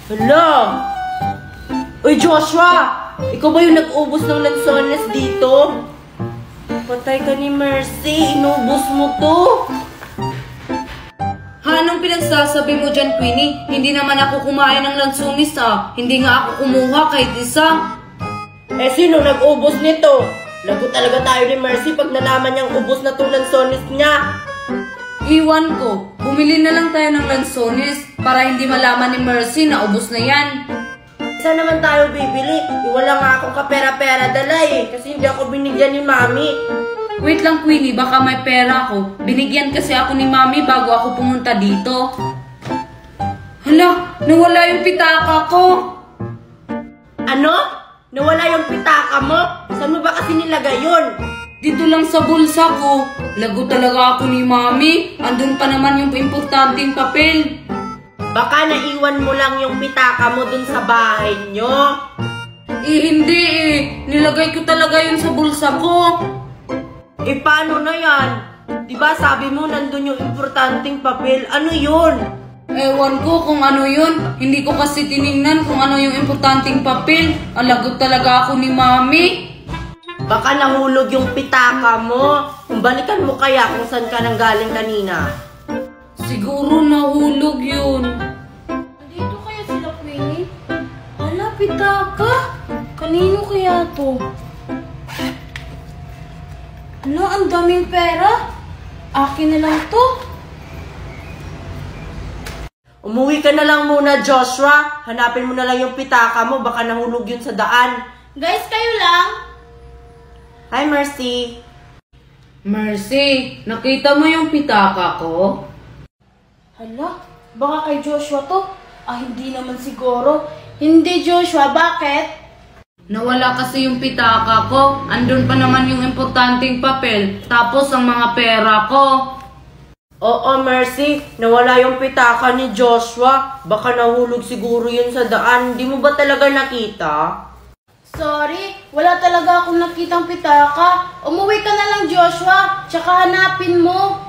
Hala! Uy, Joshua! Ikaw ba yung nag-ubos ng lansones dito? Patay ka ni Mercy. Inubos mo to. Ha, anong pinagsasabi mo dyan, Queenie? Hindi naman ako kumain ng lansones Hindi nga ako kumuha kahit isa. Eh, sino nag-ubos nito? Lagot talaga tayo ni Mercy pag nalaman niyang ubos na tong lansones niya. Iwan ko. Bumili na lang tayo ng lansones para hindi malaman ni Mercy na ubos na yan. Saan naman tayo bibili? Wala nga akong kapera-pera dala kasi hindi ako binigyan ni Mami. Wait lang, Queenie, baka may pera ako. Binigyan kasi ako ni Mami bago ako pumunta dito. Hala, nawala yung pitaka ko. Ano? Nawala yung pitaka mo? Saan mo ba kasi nilagay yun? Dito lang sa bulsa ko. Lago talaga ako ni Mami. Andun pa naman yung importanteng papel. Baka naiwan mo lang yung pitaka mo dun sa bahay nyo. Hindi Nilagay ko talaga yun sa bulsa ko. Paano na yan? Diba sabi mo nandun yung importanteng papel? Ano yun? Ewan ko kung ano yun. Hindi ko kasi tiningnan kung ano yung importanteng papel. Alagot talaga ako ni Mami. Baka nahulog yung pitaka mo. Balikan mo kaya kung saan ka nanggaling kanina. Siguro nahulog yun. Dito kaya sila, Queenie? Hala, pitaka. Kanino kaya to? Hala, ang daming pera. Akin na lang to. Umuwi ka na lang muna, Joshua. Hanapin mo na lang yung pitaka mo. Baka nahulog yun sa daan. Guys, kayo lang. Hi, Mercy. Mercy, nakita mo yung pitaka ko? Hala, baka kay Joshua to. Hindi naman siguro. Hindi, Joshua. Bakit? Nawala kasi yung pitaka ko. Andun pa naman yung importanteng papel. Tapos ang mga pera ko. Oo, Mercy. Nawala yung pitaka ni Joshua. Baka nahulog siguro yun sa daan. Di mo ba talaga nakita? Sorry, wala talaga akong nakitang pitaka. Umuwi ka na lang, Joshua. Tsaka hanapin mo.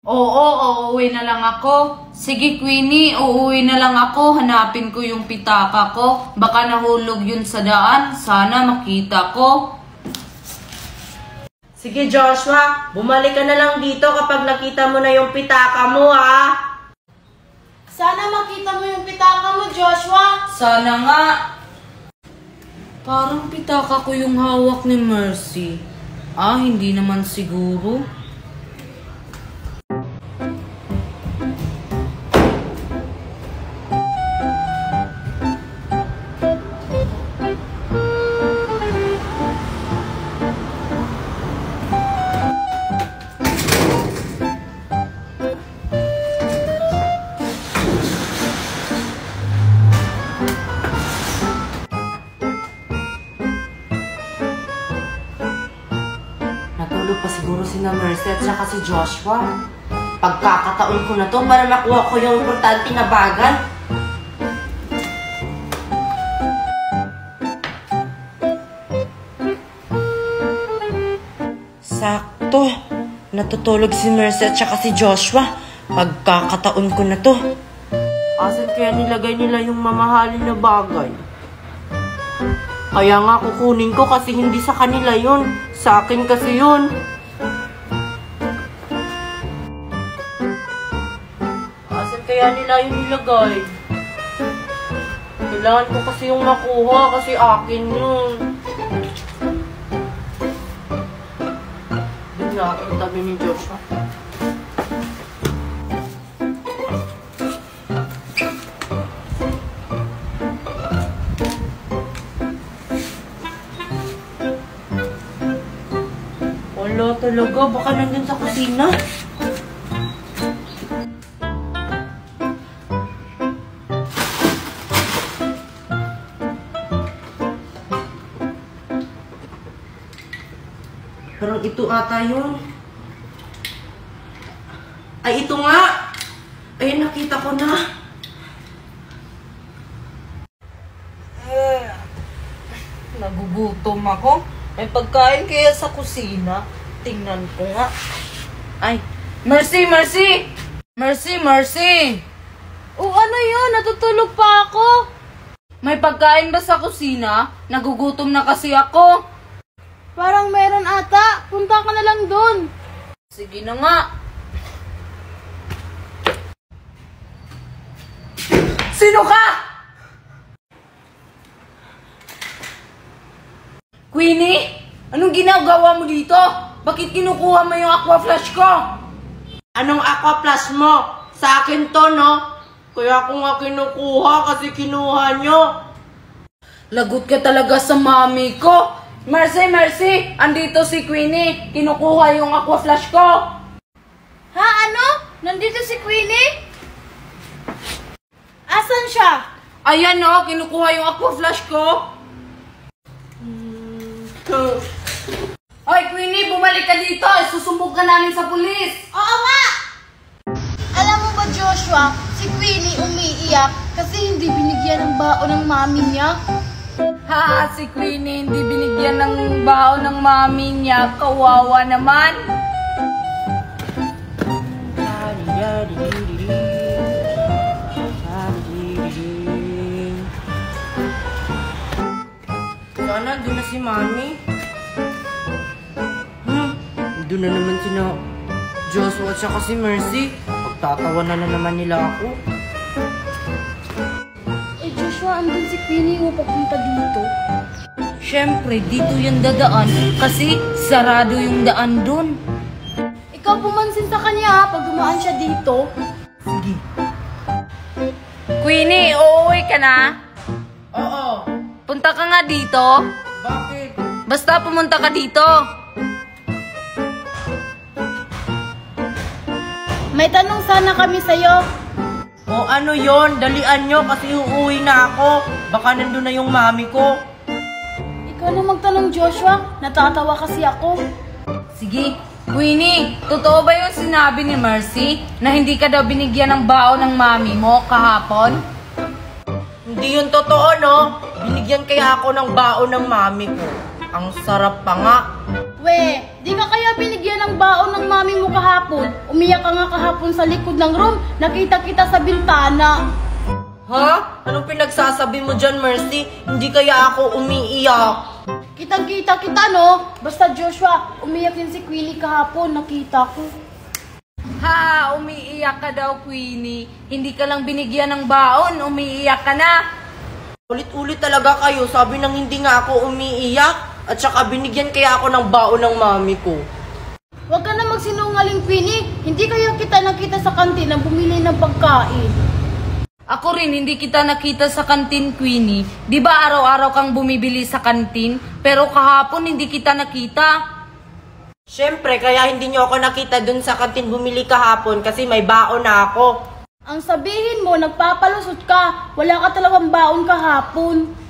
Oo, uuwi na lang ako. Sige, Queenie, uuwi na lang ako. Hanapin ko yung pitaka ko. Baka nahulog yun sa daan. Sana makita ko. Sige, Joshua. Bumalik ka na lang dito kapag nakita mo na yung pitaka mo, ha? Sana makita mo yung pitaka mo, Joshua. Sana nga. Parang pitaka ko yung hawak ni Mercy. Hindi naman siguro. Natulog pa siguro si Mercy at saka si Joshua. Pagkakataon ko na to para makuha ko yung importante na bagay. Sakto. Natutulog si Mercy at saka si Joshua. Pagkakataon ko na to. Asan kaya nilagay nila yung mamahalin na bagay? Kaya nga kukunin ko kasi hindi sa kanila yun. Sa akin kasi yun. Asan kaya nila yung nilagay? Kailangan ko kasi yung makuha kasi akin yun. Doon nga ako tabi ni Joshua. Wala talaga. Baka nandun sa kusina. Parang ito ata yun. Ay, ito nga! Ay, nakita ko na. Nagugutom ako. May pagkain kaya sa kusina. Tingnan ko nga. Ay, Mercy! Mercy! Mercy! Mercy! O ano yun? Natutulog pa ako. May pagkain ba sa kusina? Nagugutom na kasi ako. Parang meron ata. Punta ka na lang dun. Sige na nga. Sino ka? Queenie? Anong ginagawa mo dito? Bakit kinukuha mo yung aqua flash ko? Anong aqua plus mo? Sa akin to, no? Kaya ako nga kinukuha kasi kinuha nyo. Lagot ka talaga sa mami ko. Mercy! Andito si Queenie. Kinukuha yung aqua flash ko. Ha? Ano? Nandito si Queenie? Asan siya? Ayan o, kinukuha yung aqua flash ko. Hoy Queenie, bumalik ka dito. Susumbog ka namin sa pulis. Oo nga! Alam mo ba, Joshua, si Queenie umiiyak kasi hindi binigyan ng baon ng mami niya. Ha, si Queenie hindi binigyan ng baon ng mami niya. Kawawa naman. Sana doon na si Mami. Doon na naman sina Joshua at saka si Mercy. Pagtatawanan na naman nila ako. Joshua, andun si Queenie o papunta dito. Siyempre, dito yung dadaan kasi sarado yung daan dun. Ikaw pumansin sa kanya ha, pag dumaan siya dito. Sige. Queenie, uuwi ka na? Oo. Punta ka nga dito. Bakit? Basta pumunta ka dito. May tanong sana kami sa'yo. O ano yon? Dalian nyo kasi uuwi na ako. Baka nandun na yung mami ko. Ikaw na magtanong, Joshua. Natatawa kasi ako. Sige, Queenie, totoo ba yung sinabi ni Mercy na hindi ka daw binigyan ng baon ng mami mo kahapon? Hindi yun totoo, no? Binigyan kaya ako ng baon ng mami ko. Ang sarap pa nga. We, di ka kaya binigyan ng baon ng mami mo kahapon? Umiyak ka nga kahapon sa likod ng room. Nakita kita sa bintana. Ha? Anong pinagsasabi mo dyan, Mercy? Hindi kaya ako umiiyak. Kitang-kita kita, no? Basta Joshua, umiyak din si Queenie kahapon. Nakita ko. Ha, umiiyak ka daw, Queenie. Hindi ka lang binigyan ng baon, umiiyak ka na. Ulit-ulit talaga kayo. Sabi nang hindi nga ako umiiyak. At saka binigyan kaya ako ng baon ng mami ko. Huwag ka na magsinungaling, Queenie. Hindi kaya kita nakita sa kantin na bumili ng pagkain. Ako rin, hindi kita nakita sa kantin, Queenie. Di ba araw-araw kang bumibili sa kantin? Pero kahapon hindi kita nakita. Siyempre, kaya hindi nyo ako nakita dun sa kantin bumili kahapon kasi may baon na ako. Ang sabihin mo, nagpapalusot ka. Wala ka talagang baon kahapon.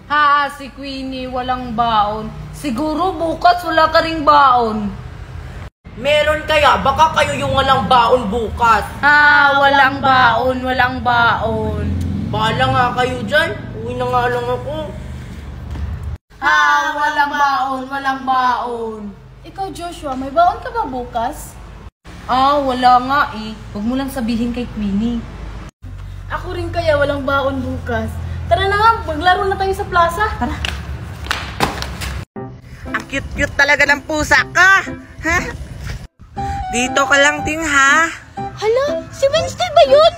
Ha, si Queenie walang baon. Siguro bukas wala ka ring baon. Meron kaya? Baka kayo yung walang baon bukas. Ha, walang baon, walang baon. Bahala nga kayo dyan. Uwi na nga lang ako. Ha, walang baon, walang baon. Ikaw, Joshua, may baon ka ba bukas? Ah, wala nga eh. Huwag mo lang sabihin kay Queenie. Ako rin kaya walang baon bukas. Tara na nga, maglaro na tayo sa plaza. Tara. Ang cute-cute talaga ng pusa ka. Ha? Dito ka lang din, ha? Hala, si Wednesday ba yun?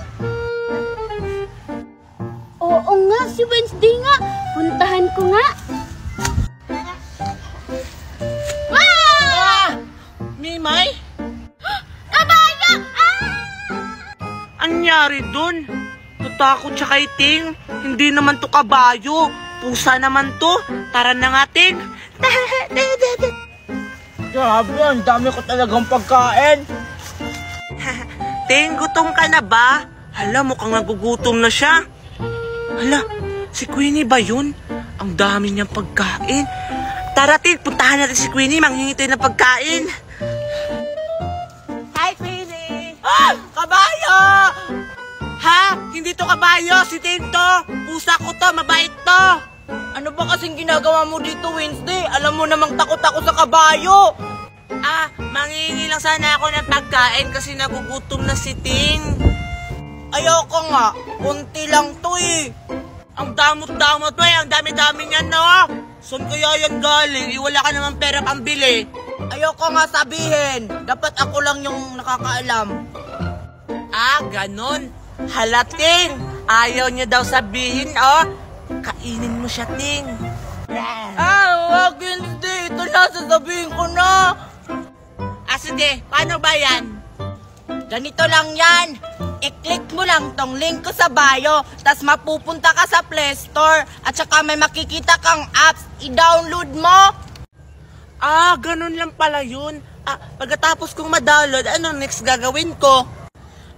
Oo nga, si Wednesday nga. Puntahan ko nga. Mimay? Kabayo! Anyari dun? Natakot siya kay Ting. Hindi naman to kabayo. Pusa naman to. Tara na nga, Ting. Grabe, ang dami ko talagang pagkain. Ting, gutom ka na ba? Hala, mukhang nagugutom na siya. Hala, si Queenie ba yun? Ang dami niyang pagkain. Tara, Ting, puntahan natin si Queenie. Manghingi tayo ng pagkain. Hi, Queenie! Ah! Kabayo! Ha? Hindi to kabayo, si Ting to. Pusa ko to, mabait to. Ano ba kasing ginagawa mo dito, Wednesday? Alam mo namang takot ako sa kabayo. Ah, manghingi lang sana ako ng pagkain kasi nagugutom na si Ting. Ayoko nga. Kunti lang to eh. Ang damot-damot mo eh. Ang dami-dami niyan, no? Saan kaya yan galing? Wala ka naman pera pambili. Ayoko nga sabihin. Dapat ako lang yung nakakaalam. Ah, ganon. Halating. Ayaw niya daw sabihin, oh. Kainin mo siya, Ting. Ah, wag hindi. Ito na, sasabihin ko na. Ah, sige. Paano ba yan? Ganito lang yan. I-click mo lang tong link ko sa bio, tas mapupunta ka sa Play Store, at saka may makikita kang apps, i-download mo. Ah, ganun lang pala yun. Ah, pagkatapos kong ma-download, ano next gagawin ko?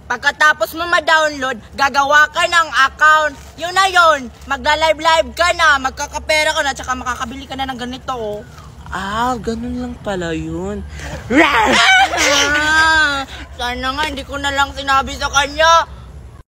Pagkatapos mo ma-download, gagawa ka ng account. Yun na yun, magla-live-live ka na, magkakapera ka na, at saka makakabili ka na ng ganito, oh. Ah, ganun lang pala yun. Sana nga, hindi ko na lang sinabi sa kanya.